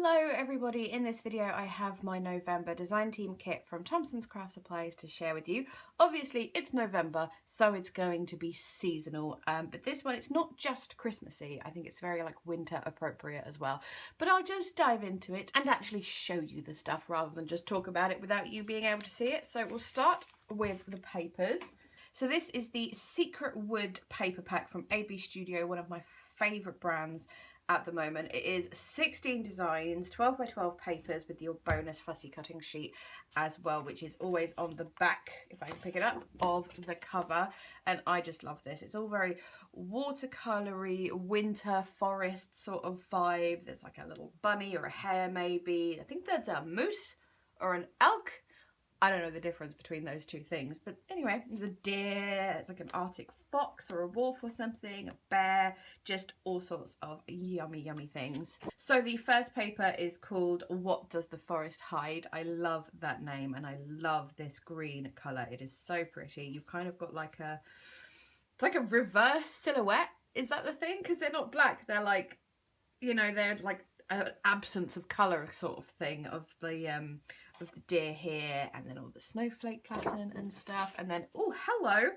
Hello everybody, in this video I have my November design team kit from Thompson's Craft Supplies to share with you. Obviously it's November, so it's going to be seasonal, but this one, it's not just Christmassy. I think it's very like winter appropriate as well. But I'll just dive into it and actually show you the stuff rather than just talk about it without you being able to see it. So we'll start with the papers. So this is the Secret Wood paper pack from AB Studio, one of my favourite brands at the moment. It is 16 designs, 12 by 12 papers with your bonus fussy cutting sheet as well, which is always on the back, if I can pick it up, of the cover. And I just love this. It's all very watercolory, winter forest sort of vibe. There's like a little bunny or a hare maybe. I think that's a moose or an elk. I don't know the difference between those two things, but anyway, there's a deer, it's like an Arctic fox or a wolf or something, a bear, just all sorts of yummy, yummy things. So the first paper is called What Does the Forest Hide? I love that name and I love this green colour. It is so pretty. You've kind of got like it's like a reverse silhouette. Is that the thing? Because they're not black, they're like, you know, they're like an absence of colour sort of thing of the deer here, and then all the snowflake pattern and stuff, and then oh hello,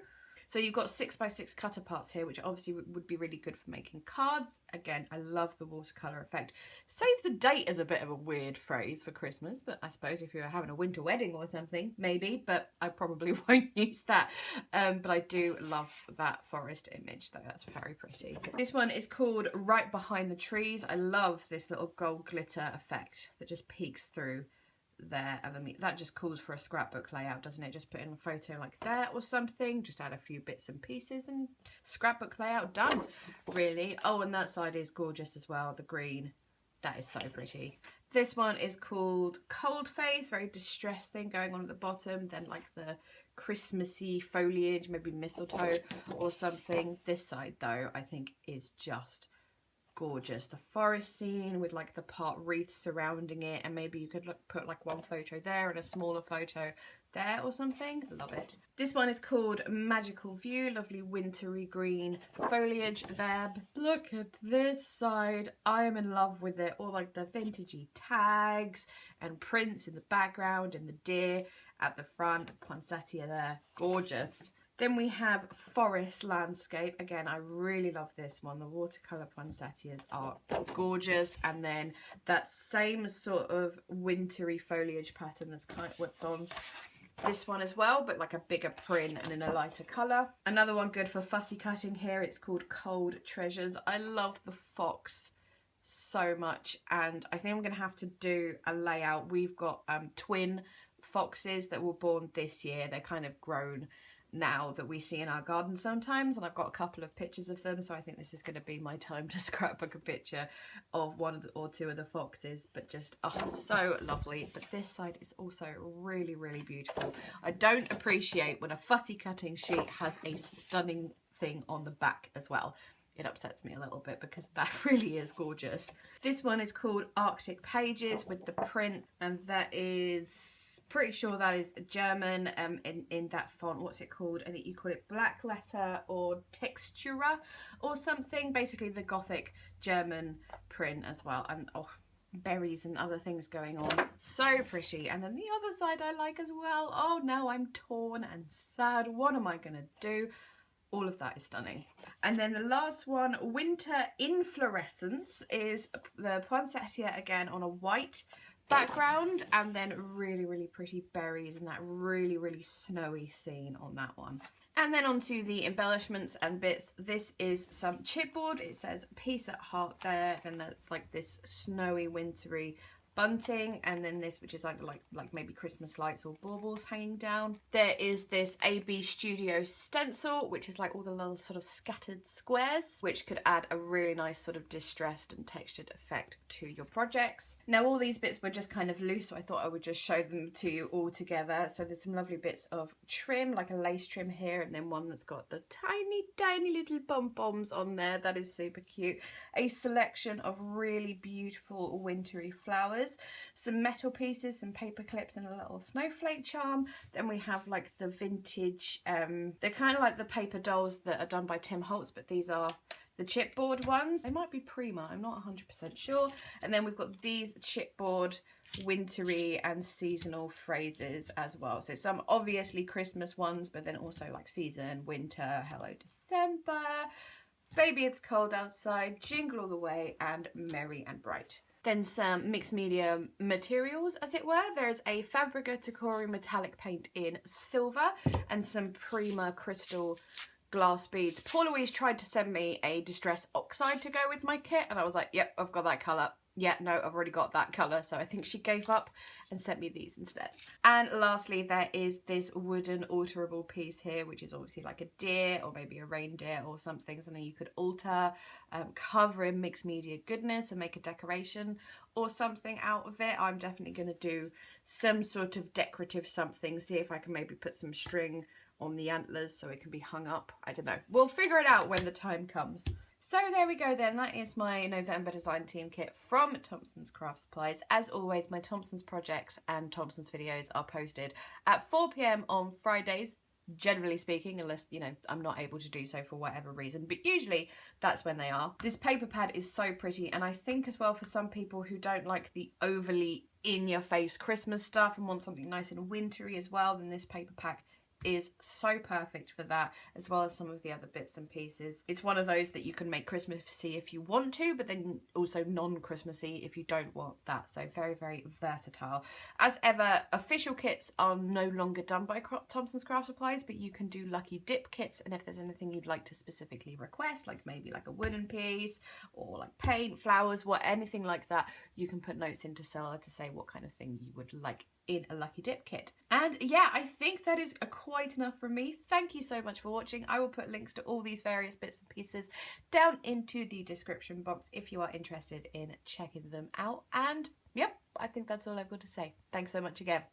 so you've got 6 by 6 cutter parts here, which obviously would be really good for making cards. Again, I love the watercolor effect. Save the date is a bit of a weird phrase for Christmas, but I suppose if you're having a winter wedding or something, maybe, but I probably won't use that. But I do love that forest image though, that's very pretty. This one is called Right Behind the Trees. I love this little gold glitter effect that just peeks through there, and then that just calls for a scrapbook layout, doesn't it? Just put in a photo like that or something, just add a few bits and pieces and scrapbook layout done, really. Oh, and that side is gorgeous as well, the green, that is so pretty. This one is called Cold Face, very distressed thing going on at the bottom, then like the Christmassy foliage, maybe mistletoe or something. This side though I think is just gorgeous. The forest scene with like the part wreath surrounding it, and maybe you could put like one photo there and a smaller photo there or something. Love it. This one is called Magical View, lovely wintry green foliage there. But look at this side, I am in love with it. All like the vintagey tags and prints in the background and the deer at the front, poinsettia there, gorgeous. Then we have Forest Landscape. Again, I really love this one. The watercolour poinsettias are gorgeous. And then that same sort of wintry foliage pattern that's kind of what's on this one as well, but like a bigger print and in a lighter colour. Another one good for fussy cutting here. It's called Cold Treasures. I love the fox so much, and I think I'm going to have to do a layout. We've got twin foxes that were born this year. They're kind of grown now that we see in our garden sometimes, and I've got a couple of pictures of them, so I think this is going to be my time to scrapbook a picture of one or two of the foxes. But just oh, so lovely. But this side is also really, really beautiful. I don't appreciate when a fussy cutting sheet has a stunning thing on the back as well. It upsets me a little bit because that really is gorgeous. This one is called Arctic Pages with the print, and that is, pretty sure that is German in that font. What's it called? I think you call it black letter or textura or something. Basically the Gothic German print as well. And oh, berries and other things going on. So pretty. And then the other side I like as well. Oh, now I'm torn and sad. What am I going to do? All of that is stunning. And then the last one, Winter Inflorescence, is the poinsettia again on a white background, and then really, really pretty berries and that really, really snowy scene on that one. And then onto the embellishments and bits. This is some chipboard. It says Peace at Heart there, and that's like this snowy, wintry bunting, and then this, which is like maybe Christmas lights or baubles hanging down. There is this AB Studio stencil, which is like all the little sort of scattered squares, which could add a really nice sort of distressed and textured effect to your projects. Now all these bits were just kind of loose, so I thought I would just show them to you all together. So there's some lovely bits of trim, like a lace trim here, and then one that's got the tiny little pom-poms on there. That is super cute. A selection of really beautiful wintry flowers, some metal pieces, some paper clips, and a little snowflake charm. Then we have like the vintage, they're kind of like the paper dolls that are done by Tim Holtz, but these are the chipboard ones. They might be Prima, I'm not 100% sure. And then we've got these chipboard wintry and seasonal phrases as well. So some obviously Christmas ones, but then also like season, winter, hello December, baby it's cold outside, jingle all the way, and merry and bright. Then some mixed media materials, as it were. There's a Fabrica Tacori metallic paint in silver and some Prima crystal glass beads. Paul Louise tried to send me a distress oxide to go with my kit, and I was like, yep, I've got that colour. Yeah, no, I've already got that colour, so I think she gave up and sent me these instead. And lastly, there is this wooden alterable piece here, which is obviously like a deer or maybe a reindeer or something you could alter, cover in mixed media goodness and make a decoration or something out of it. I'm definitely going to do some sort of decorative something, see if I can maybe put some string on the antlers so it can be hung up. I don't know. We'll figure it out when the time comes. So there we go then, that is my November design team kit from Thompson's Craft Supplies. As always, my Thompson's projects and Thompson's videos are posted at 4 PM on Fridays, generally speaking, unless, you know, I'm not able to do so for whatever reason, but usually that's when they are. This paper pad is so pretty, and I think as well for some people who don't like the overly in-your-face Christmas stuff and want something nice and wintry as well, then this paper pack is so perfect for that, as well as some of the other bits and pieces. It's one of those that you can make Christmassy if you want to, but then also non-Christmassy if you don't want that. So very, very versatile. As ever, official kits are no longer done by Thompson's Craft Supplies, but you can do lucky dip kits, and if there's anything you'd like to specifically request, like maybe like a wooden piece or like paint, flowers, anything like that, you can put notes into seller to say what kind of thing you would like in a lucky dip kit. And yeah, I think that is quite enough from me. Thank you so much for watching. I will put links to all these various bits and pieces down into the description box if you are interested in checking them out. And yep, I think that's all I've got to say. Thanks so much again.